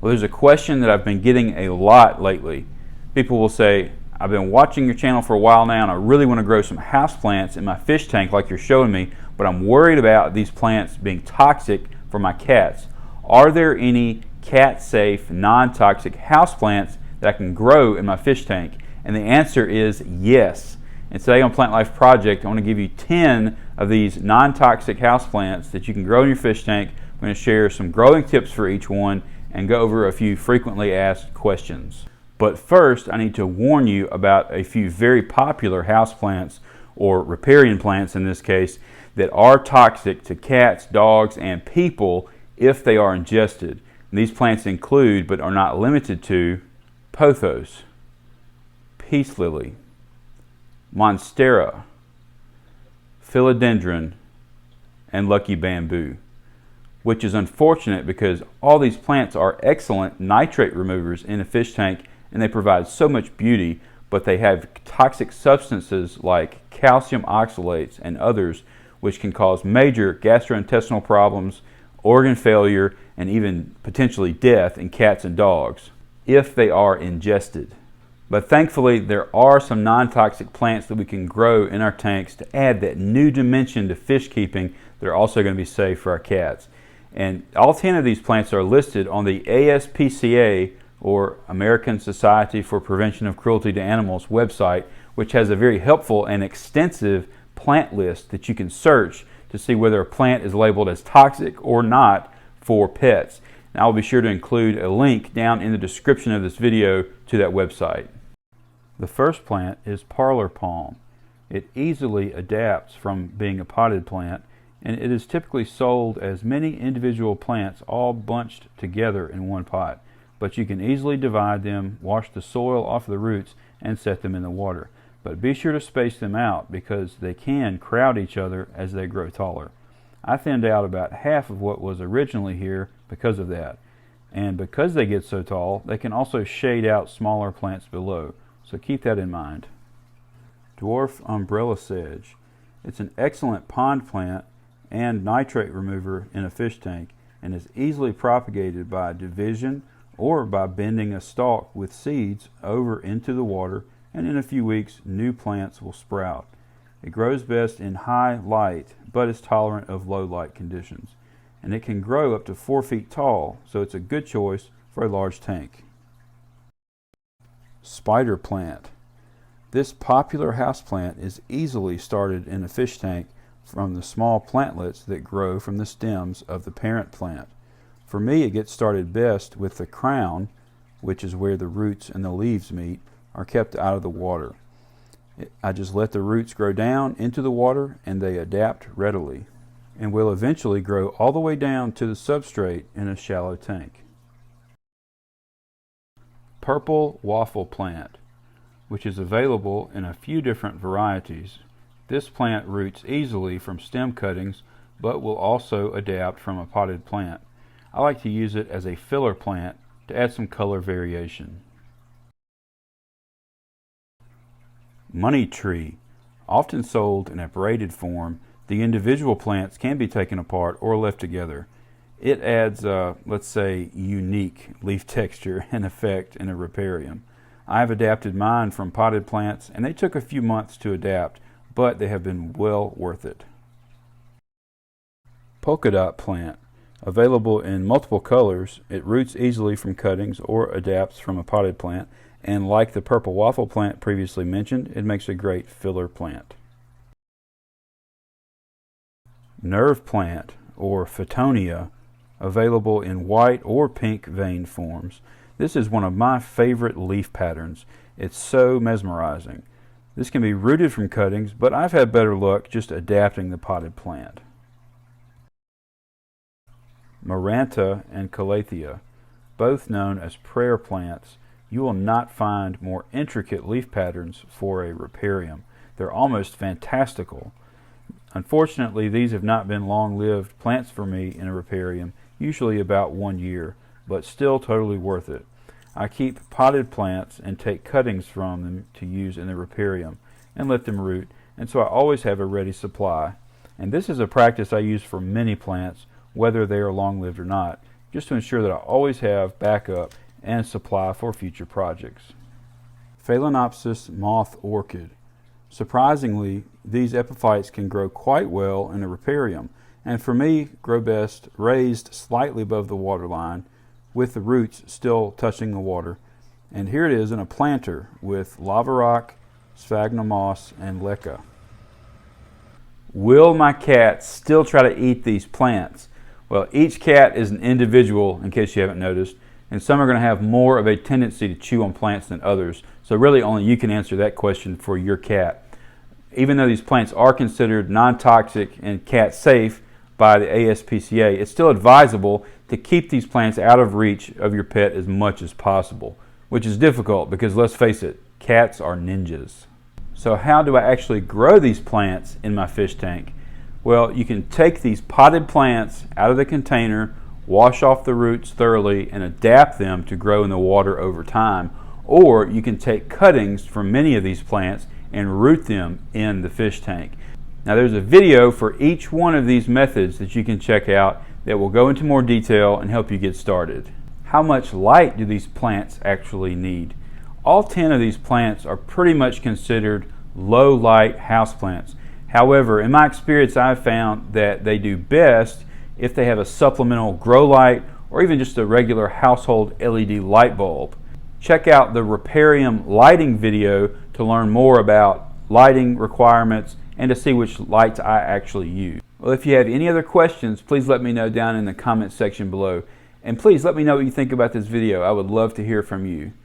Well, there's a question that I've been getting a lot lately. People will say, I've been watching your channel for a while now and I really want to grow some houseplants in my fish tank like you're showing me, but I'm worried about these plants being toxic for my cats. Are there any cat-safe, non-toxic houseplants that I can grow in my fish tank? And the answer is yes. And today on Plant Life Project, I want to give you 10 of these non-toxic houseplants that you can grow in your fish tank. I'm going to share some growing tips for each one and go over a few frequently asked questions. But first, I need to warn you about a few very popular houseplants, or riparian plants in this case, that are toxic to cats, dogs, and people if they are ingested. And these plants include, but are not limited to, pothos, peace lily, monstera, philodendron, and lucky bamboo, which is unfortunate because all these plants are excellent nitrate removers in a fish tank and they provide so much beauty, but they have toxic substances like calcium oxalates and others which can cause major gastrointestinal problems, organ failure, and even potentially death in cats and dogs if they are ingested. But thankfully, there are some non-toxic plants that we can grow in our tanks to add that new dimension to fish keeping that are also going to be safe for our cats. And all 10 of these plants are listed on the ASPCA, or American Society for Prevention of Cruelty to Animals website, which has a very helpful and extensive plant list that you can search to see whether a plant is labeled as toxic or not for pets. And I'll be sure to include a link down in the description of this video to that website. The first plant is parlor palm. It easily adapts from being a potted plant, and it is typically sold as many individual plants all bunched together in one pot. But you can easily divide them, wash the soil off the roots, and set them in the water. But be sure to space them out because they can crowd each other as they grow taller. I thinned out about half of what was originally here because of that. And because they get so tall, they can also shade out smaller plants below. So keep that in mind. Dwarf umbrella sedge. It's an excellent pond plant and nitrate remover in a fish tank and is easily propagated by division or by bending a stalk with seeds over into the water, and in a few weeks new plants will sprout. It grows best in high light but is tolerant of low light conditions, and it can grow up to 4 feet tall, so it's a good choice for a large tank. Spider plant. This popular houseplant is easily started in a fish tank from the small plantlets that grow from the stems of the parent plant. For me, it gets started best with the crown, which is where the roots and the leaves meet, are kept out of the water. I just let the roots grow down into the water and they adapt readily and will eventually grow all the way down to the substrate in a shallow tank. Purple waffle plant, which is available in a few different varieties. This plant roots easily from stem cuttings but will also adapt from a potted plant. I like to use it as a filler plant to add some color variation. Money tree. Often sold in a braided form, the individual plants can be taken apart or left together. It adds, let's say, unique leaf texture and effect in a riparium. I have adapted mine from potted plants and they took a few months to adapt, but they have been well worth it. Polka dot plant. Available in multiple colors, it roots easily from cuttings or adapts from a potted plant, and like the purple waffle plant previously mentioned, it makes a great filler plant. Nerve plant, or Photonia, available in white or pink vein forms. This is one of my favorite leaf patterns. It's so mesmerizing. This can be rooted from cuttings, but I've had better luck just adapting the potted plant. Maranta and Calathea, both known as prayer plants. You will not find more intricate leaf patterns for a riparium. They're almost fantastical. Unfortunately, these have not been long-lived plants for me in a riparium, usually about 1 year, but still totally worth it. I keep potted plants and take cuttings from them to use in the riparium and let them root, and so I always have a ready supply. And this is a practice I use for many plants, whether they are long-lived or not. just to ensure that I always have backup and supply for future projects. Phalaenopsis moth orchid. Surprisingly, these epiphytes can grow quite well in a riparium, and for me, grow best raised slightly above the waterline with the roots still touching the water. And here it is in a planter with lava rock, sphagnum moss, and leca. Will my cats still try to eat these plants? Well, each cat is an individual, in case you haven't noticed, and some are going to have more of a tendency to chew on plants than others. So really only you can answer that question for your cat. Even though these plants are considered non-toxic and cat safe by the ASPCA, it's still advisable to keep these plants out of reach of your pet as much as possible, which is difficult because let's face it, cats are ninjas. So how do I actually grow these plants in my fish tank? Well, you can take these potted plants out of the container, wash off the roots thoroughly, and adapt them to grow in the water over time. Or you can take cuttings from many of these plants and root them in the fish tank. Now there's a video for each one of these methods that you can check out that will go into more detail and help you get started. How much light do these plants actually need? All 10 of these plants are pretty much considered low light houseplants. However, in my experience, I've found that they do best if they have a supplemental grow light or even just a regular household LED light bulb. Check out the Riparium lighting video to learn more about lighting requirements and to see which lights I actually use. Well, if you have any other questions, please let me know down in the comment section below. And please let me know what you think about this video. I would love to hear from you.